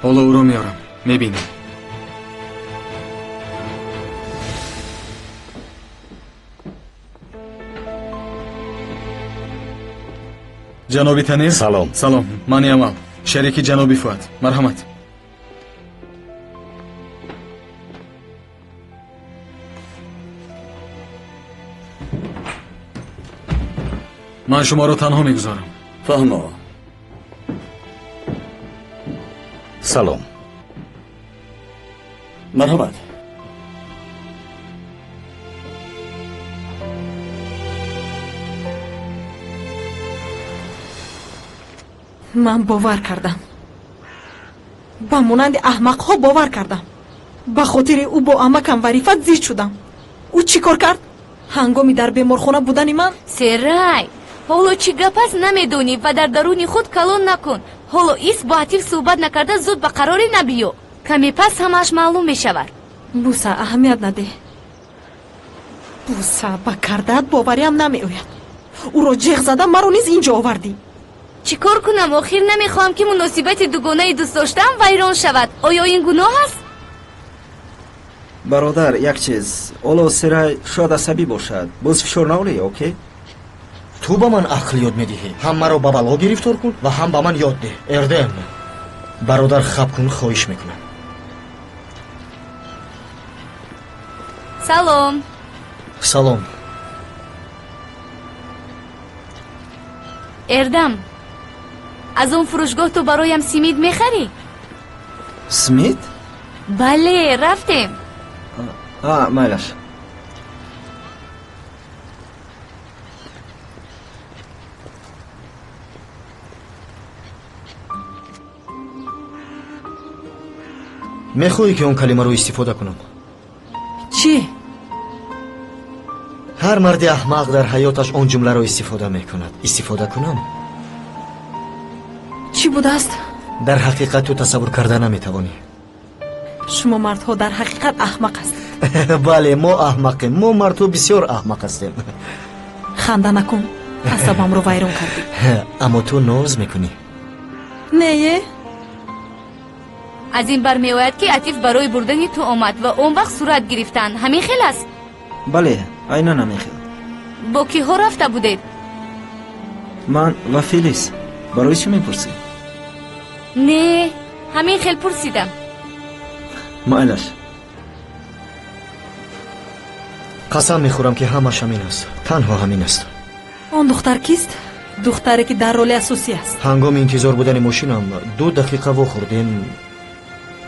ҳоло ӯро меорам. мебинем. ҷаноби танер. салом. салом. ман ямал, шарики ҷаноби фуат. марҳамат. ман шуморо танҳо мегузорам. фаҳмо. салом. марҳамат. ман бовар кардам. ба монанди аҳмақҳо бовар кардам. ба хотири ӯ бо амакам варифат зист шудам. ӯ чӣ кор кард? ҳангоми дар беморхона будани ман. серай, ҳоло чӣ гап аст намедонӣ ва дар даруни худ калон накун. ҳоло ис бо атиф суҳбат накарда зуд ба қароре набиё. каме пас ҳамааш маълум мешавад. буса, аҳамият надеҳ. буса, ба кардаат бовариам намеояд. ӯро ҷеғ зада маро низ инҷо овардӣ. чӣ кор кунам? охир намехоҳам ки муносибати дугонаи дӯстдоштаам вайрон шавад. оё ин гуноҳ аст? бародар, як чиз. оло сирай шояд асабӣ бошад. боз фишор наолӣ, окей? ту ба ман ақл ёд медиҳӣ. ҳам маро ба бало гирифтор кун ва ҳам ба ман ёд деҳ. эрдем. бародар, хаб кун, хоҳиш мекунам. салом. салом. эрдам, аз он фурӯшгоҳ ту бароям симид мехарӣ? смит? бале, рафтем. майлаш. мехоҳӣ ки он калимаро истифода кунам? чӣ? ҳар марди аҳмақ дар ҳаёташ он ҷумларо истифода мекунад. Истифода кунам? чӣ будааст? дар ҳақиқат ту тасаввур карда наметавонӣ. шумо мардҳо дар ҳақиқат аҳмақ ҳастед. бале, мо аҳмақем. мо мардҳо бисёр аҳмақ ҳастем. ханда накун, асабамро вайрон кардӣ. аммо ту ноз мекунӣ. нее? аз ин бармеояд ки атиф барои бурдани ту омад ва он вақт сурат гирифтанд. ҳамин хел аст? бале, айнан ҳамин хел. бо киҳо рафта будед? ман ва филис. барои чӣ мепурсӣ? не, ҳамин хел пурсидам. майлаш. қасам мехӯрам ки ҳамаш ҳамин аст. танҳо ҳамин аст. он духтар кист? духтаре ки дар роли асосӣ аст. ҳангоми интизор будани мошинам 2 дақиқа вохӯрдем.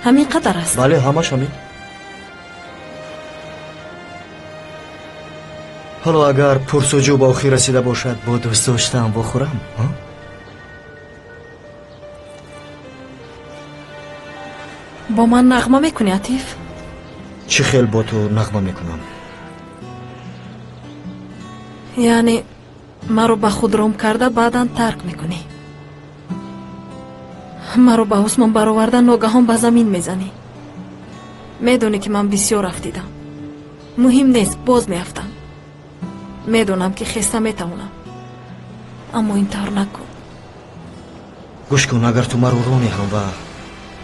ҳамин қадар аст? бале, ҳамаш ҳамин. ҳоло агар пурсуҷӯ ба охир расида бошад, бо дӯст доштаам вохӯрам? бо ман нағма мекунӣ атиф? чӣ хел бо ту нағма мекунам? яъне маро ба худ ром карда баъдан тарк мекунӣ. маро ба осмон бароварда ногаҳон ба замин мезанӣ. медонӣ ки ман бисёр афтидам. муҳим нест, боз меафтам. медонам ки хеста метавонам. аммо ин тавр накун. гӯш кун, агар ту маро роҳ неҳам ва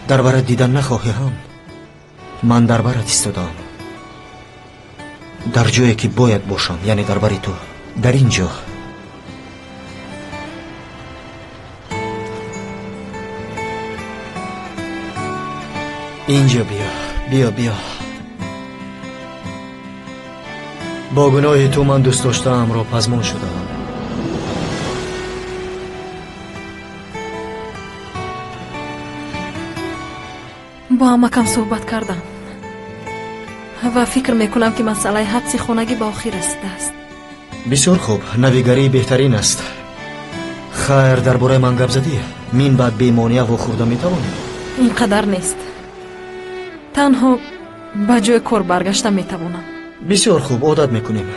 дар барат дидан нахоҳиҳам, ман дар барат истодаам. дар ҷое ки бояд бошам, яъне дар бари ту. дар ин ҷо. инҷо биё, биё, биё. бо гуноҳи ту ман дӯст доштаамро пазмон шудаам. бо амакам суҳбат кардам ва фикр мекунам ки масъалаи ҳабси хонагӣ ба охир расидааст. бисёр хуб, навигарии бехтарин аст. хайр, дар бораи ман гап задӣ? мин баъд бемониа вохӯрда метавонам? ин қадар нест. танҳо ба ҷои кор баргашта метавонам. бисёр хуб, одат мекунем.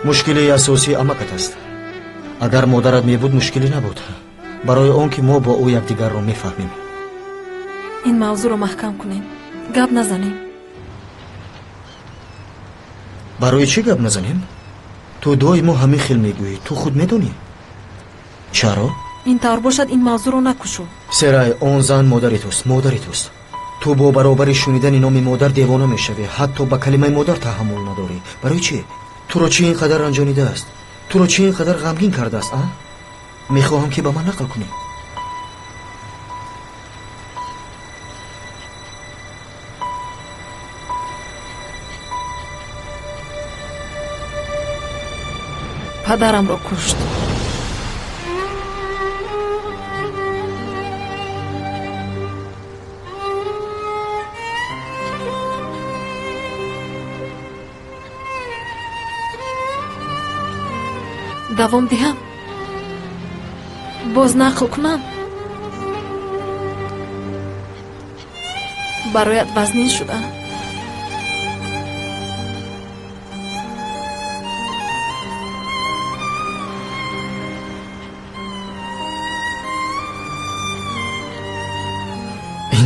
мушкилии асосӣ амакат аст. агар модарат мебуд, мушкилӣ набуд. барои он ки мо бо ӯ якдигарро мефаҳмем. ин мавзӯъро маҳкам кунем. гап назанем. барои чӣ гап назанем? ту доимо ҳамин хел мегӯӣ. ту худ медонӣ. чаро? ин тавр бошад, ин мавзӯъро накушо. серай, он зан модари туст, модари туст. ту бо баробари шунидани номи модар девона мешавӣ. ҳатто ба калимаи модар таҳаммул надорӣ. барои чӣ? туро чӣ ин қадар ранҷонидааст? туро чӣ ин қадар ғамгин кардааст? мехоҳам ки ба ман нақл кунӣ. падарамро кушт. давом диҳам? боз нақл кунам? бароят вазнин шуда?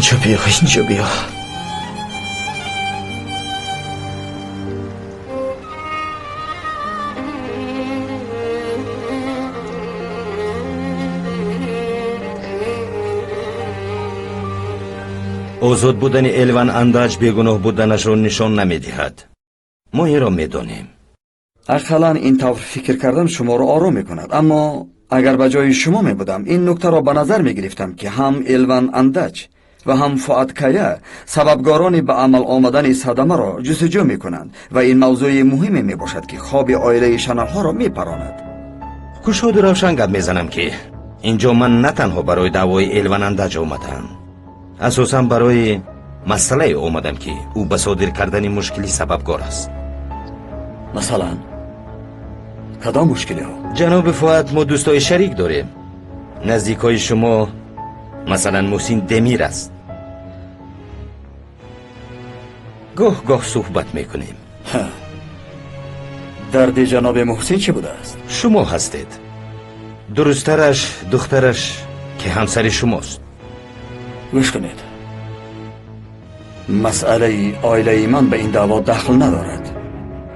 инҷо биё, инҷо биё. озод будани элван андаҷ бегуноҳ буданашро нишон намедиҳад. мо инро медонем. ақаллан ин тавр фикр кардан шуморо ором мекунад. аммо агар ба ҷои шумо мебудам, ин нуктаро ба назар мегирифтам ки ҳам элван андаҷ ва ҳам фуат кая сабабгорони ба амал омадани садамаро ҷустуҷӯ мекунанд ва ин мавзӯи муҳиме мебошад ки хоби оилаи шаналҳоро мепаронад. кушоду равшан гап мезанам ки инҷо ман на танҳо барои даъвои элван андаҷ омадаам, اساساً برای مسئله اومدم که او به صادر کردن مشکلی سببگار است. مثلا کدام مشکلی ها؟ جناب فؤاد، ما دوستای شریک داریم. نزدیکای شما مثلا محسن دمیر است. گاه گاه صحبت میکنیم. درد جناب محسن چی بوده است؟ شما هستید. درسترش دخترش که همسر شماست. گوش کنید، مسئله عائله من به این دعوا دخل ندارد.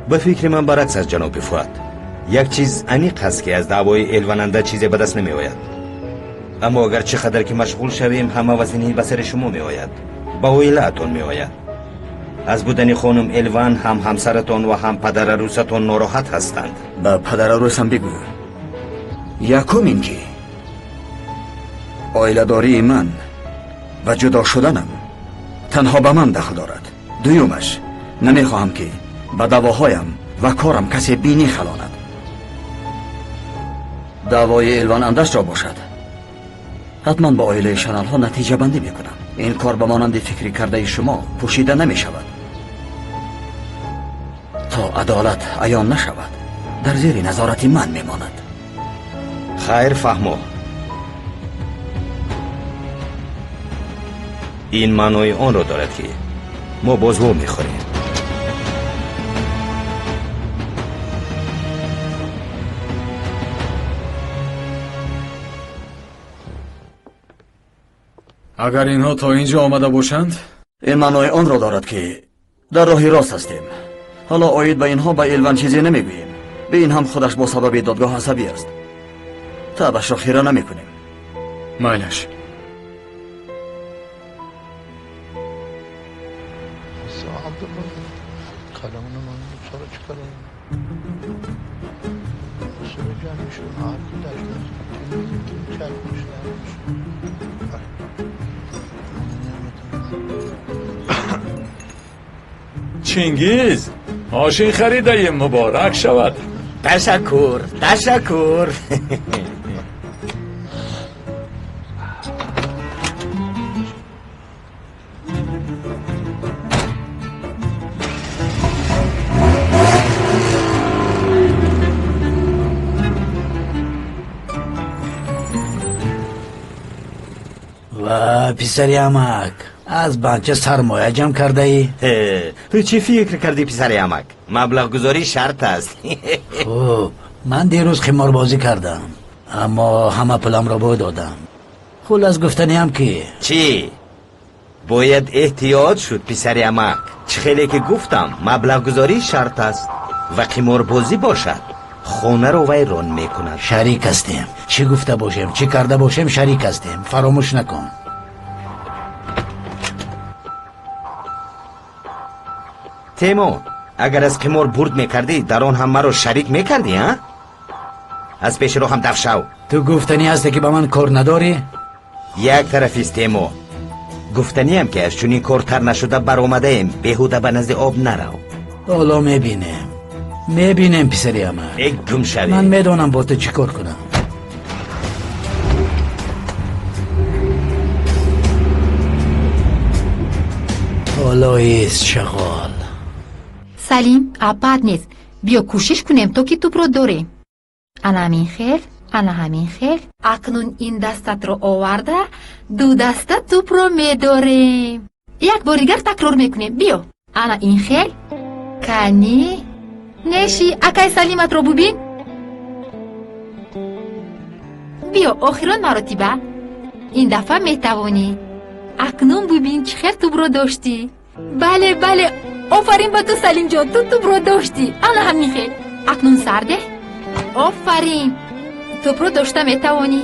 به فکر من برعکس از جناب فؤاد. یک چیز عمیق هست که از دعوای الوننده چیزی به دست نمی آید. اما اگر چقدر که مشغول شویم همه وزنی به سر شما می آید، به عائله اتون می آید. از بودن خانم الوان هم همسرتان و هم پدر عروستان ناراحت هستند. به پدر عروسم بگو. یکم این که عائله داری من و جدا شدنم تنها به من دخل دارد. دویومش نمیخواهم که به دعواهایم و کارم کسی بینی خلاند. دعوای الوان اندش را باشد، حتما با عائله شنال ها نتیجه بندی میکنم. این کار به مانند فکری کرده شما پوشیده نمی شود. تا عدالت عیان نشود در زیر نظارت من میماند. خیر فهمو. این معنای آن را دارد که ما باز و میخوریم. اگر اینها تا اینجا آمده باشند، این معنای آن را دارد که در راه راست هستیم. حالا آید به اینها به الوان چیزی نمیگوییم. به این هم خودش با سبب دادگاه عصبی است. طبعش را خیره نمی کنیم. مایلش. چینگیز، ماشین خریده مبارک شود. تشکر تشکر. و پسری عمک، از بانک سرمایه جمع کرده ای؟ تو چی فکر کردی پسری عمک؟ مبلغ گذاری شرط است. خب من دیروز خمار بازی کردم، اما همه پولم را باید دادم. خلاص گفتنی هم که چی؟ باید احتیاط شد پسری عمک. چه خیلی که گفتم مبلغ گذاری شرط است و قمار بازی باشد خونه رو ویران میکند. شریک هستیم، چی گفته باشیم چی کرده باشیم شریک هستیم، فراموش نکن. تیمور، اگر از قمار برد میکردی در آن هم مرا شریک میکردی ها؟ از پیش رو هم دفع شو. تو گفتنی هستی که با من کار نداری؟ یک طرفیست تیمور. گفتنی هم که از چون این کار تر نشده بر آمده ایم. بهوده به نزد آب نرو. حالا میبینیم پسری همه. یک گم شوی. من میدونم با تو چی کار کنم. حالا ایست شغال. سلیم ابد نیست. بیا کوشش کنیم تو که توپ رو داریم. انا همین خیل. اکنون این دستت رو آورده دو دستت توپ رو میداریم. یک بار دیگر تکرار میکنیم. بیا انا این خیل کنی نشی اکای سلیمت رو ببین. بیا آخران مراتبه. این دفعه میتوانی. اکنون ببین چه خیر توپ رو داشتی. بله آفرین به تو سلیم جان، تو توپ رو داشتی. انا همین خیل. اکنون سرده. آفرین توپ رو داشته میتوانی.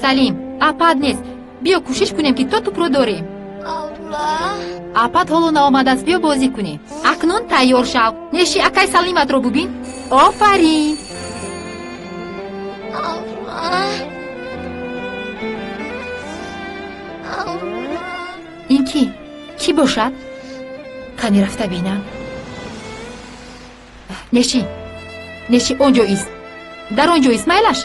سلیم اپد نیست. بیا کوشش کنیم که تو توپ رو داریم. اپد حالا نامده است. بیا بازی کنیم. اکنون تیار شو. نشی اکای سلیمت رو ببین. آفرین. این کی باشد؟ کنی رفته بینم. نشی اونجا ایست. дар он ҷо исмаилаш.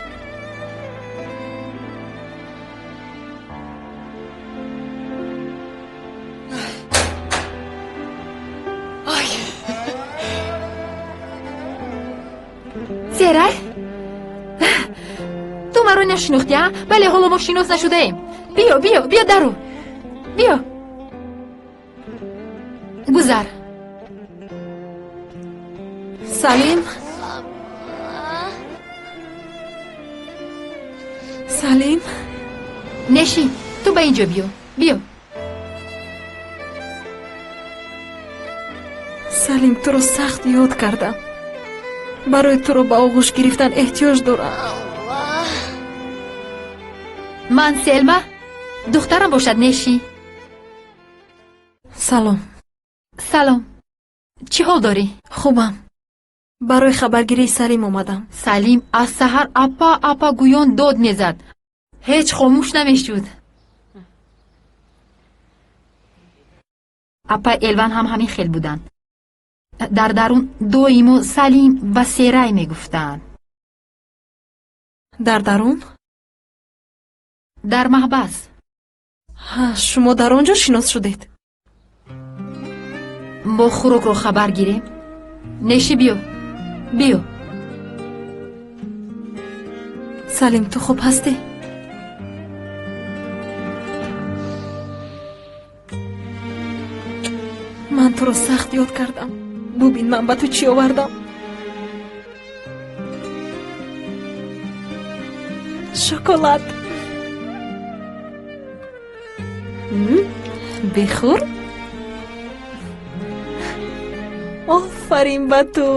серай ту маро нашинохтӣ? бале ҳоло мо шинос нашудаем. биё дару биё гузар. салим салим неши ту ба ин ҷо биё. салим туро сахт ёд кардам. барои туро ба оғӯш гирифтан эҳтиёҷ дорам. ман селма духтарам бошад. неши салом. салом, чӣ ҳол дорӣ? хубам. барои хабаргирии салим омадам. салим аз саҳар апа гӯён дод мезад. ҳеҷ хомӯш намешуд. апа элван ҳам ҳамин хел буданд. дар дарун доимо салим ва серай мегуфтанд. дар дарун? дар маҳбас. шумо дар он ҷо шинос шудед? мо хӯрокро хабар гирем. неши биё. салим ту хуб ҳастӣ? ман туро сахт ёд кардам. бубин ман ба ту чӣ овардам. шоколад. бихӯр. офарин ба ту.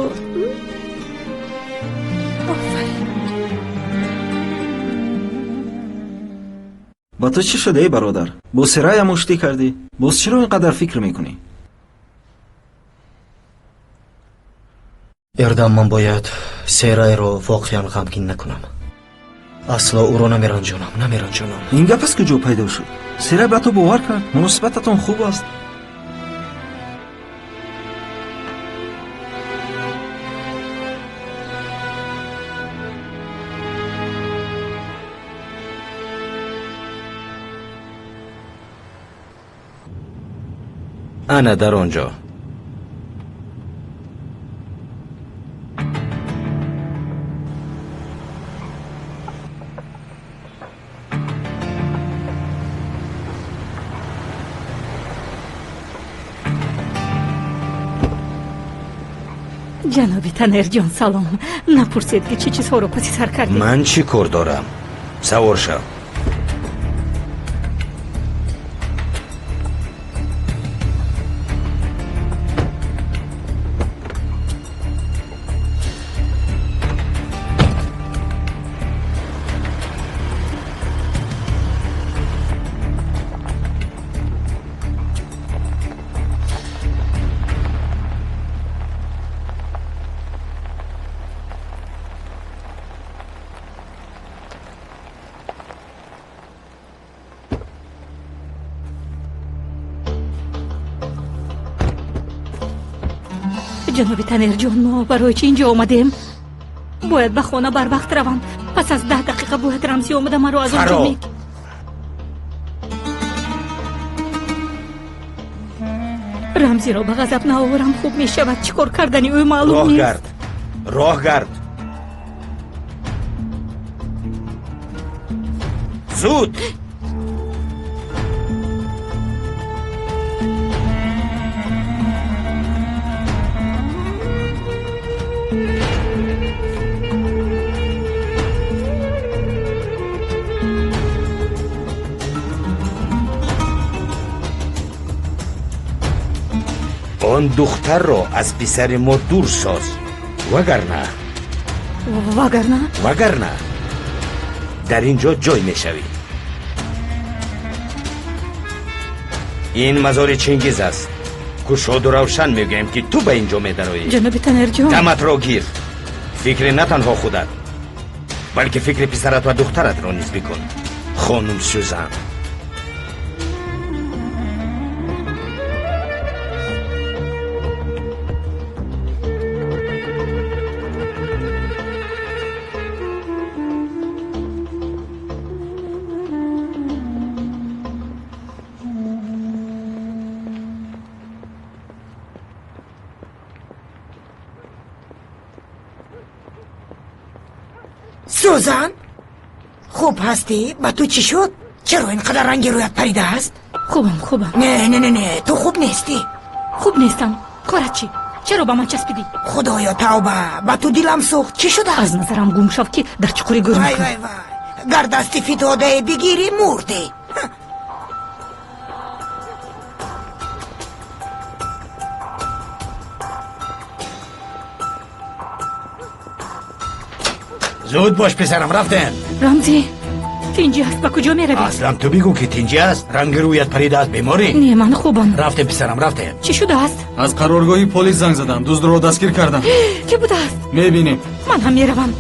ба ту чӣ шуда эй бародар? бо сераям оштӣ кардӣ? боз чиро ин қадар фикр мекунӣ? ярдам ман бояд серайро воқеан ғамгин накунам. асло ӯро намеранҷонам. ин гап аз куҷо пайдо шуд? серай ба ту бовар кард муносибататон хуб аст. ана дар он ҷо. ҷаноби танерҷон салом. напурсед ки чӣ чизҳоро паси сар кардед. ман чӣ кор дорам? савор шав. ҷаноби танерҷон мо барои чӣ ин ҷо омадем? бояд ба хона барвақт равам. пас аз 10 дақиқа бояд рамзӣ омада маро аз он ҷо рамзиро ба ғазаб наоварам. хуб мешавад. чӣ кор кардани ӯ маълум нест. роҳ гард. зуд. он духтарро аз писари мо дур соз. вагарна дар ин ҷо ҷой мешавӣ. ин мазори чингиз аст. кушоду равшан мегӯям ки ту ба ин ҷо медароӣ. ҷаноби танерҷон даматро гир. фикри на танҳо худат, балки фикри писарат ва духтаратро низ бикун. хонум сюзан. سوزان خوب هستی؟ با تو چی شد؟ چرا اینقدر رنگ رویت پریده است؟ خوبم نه تو خوب نیستی. خوب نیستم. کارت چی؟ چرا با من چسبیدی؟ خدایا توبه، با تو دلم سوخت. چی شده؟ از نظرم گم شو که در چقوری گرم وای کن. وای وای، گر دستی فتاده بگیری مردی. زود باش پسرم، رفتن. رمزی تینجی هست، با کجا میروی؟ اصلا تو بگو که تینجی است. رنگ رویت پریده است، بیماری؟ نه من خوبم. رفتن پسرم، رفتن. چی شده است؟ از قرارگاهی پلیس زنگ زدم، دزد رو دستگیر کردم. کی بوده است؟ میبینیم. من هم میروم.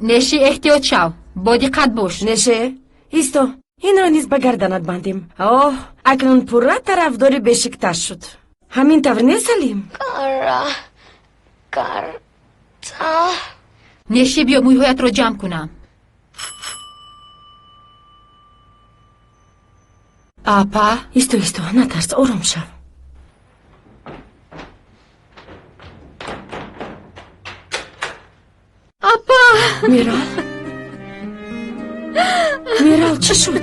نشی احتیاط شو، با دقت باش. نشه ایستو، این را نیز به گردنت بندیم. اوه اکنون پورا طرفدار بشکتاش شد. همین طور نیست سلیم؟ کارتا نشی بیا مویهایت رو جمع کنم. آپا ایستو نترس، آروم شو. آپا میرال چی شد؟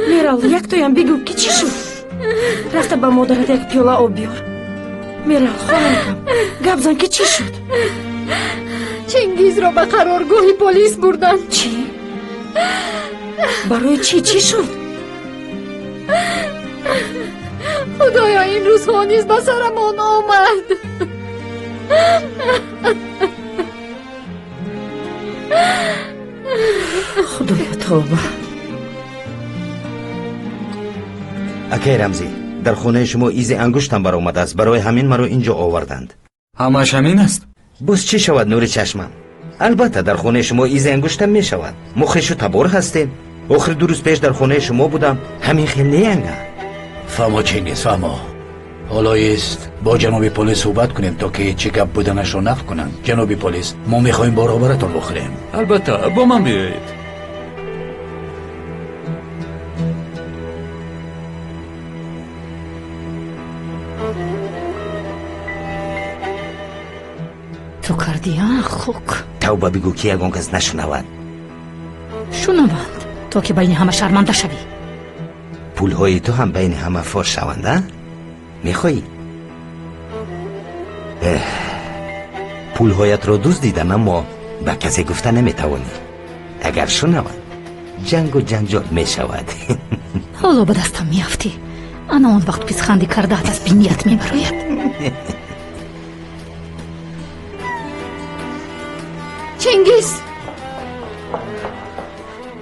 میرال یک تویم بگو که چی شد؟ رفته با مادرت یک پیاله آب بیار. میرال خواهرکم گپ زن که چی شد؟ چنگیز را به قرارگاه پلیس بردن. چی؟ برای چی شد؟ خدایا این روزها نیز به سرمان آمد. خدایا توبه. اکی رمزی، در خانه شما ایز انگشتم بر آمده است، برای همین مرا اینجا آوردند. همش همین است؟ بس چی شود نور چشمم؟ البته در خانه شما ایز انگشتم می شود. مخشو تبار هستیم. آخر 2 روز پیش در خانه شما بودم، همین خیلی انگه. فهمو چنگیز، فهمو. حالا است با جناب پلیس صحبت کنیم تا که چه گپ بودنش رو نقل کنن. جناب پلیس، ما میخوایم بارها براتون بخوریم. البته با من بیایید. تو کردی ها خوک. توبه بگو که یگان کس نشنود. شنوند تا که بین همه شرمنده شوی. پولهای تو هم بین همه فاش شونده؟ میخوایی؟ پولهایت را دزدیدم، اما به کسی گفته نمیتوانی. اگر شنود جنگ و جنجال میشود. حالا به دستم میافتی. انا اون وقت پیسخندی کرده از بینیت میبراید. چنگیز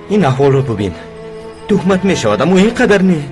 این احوال رو ببین. تهمت میشود اما اینقدر نه.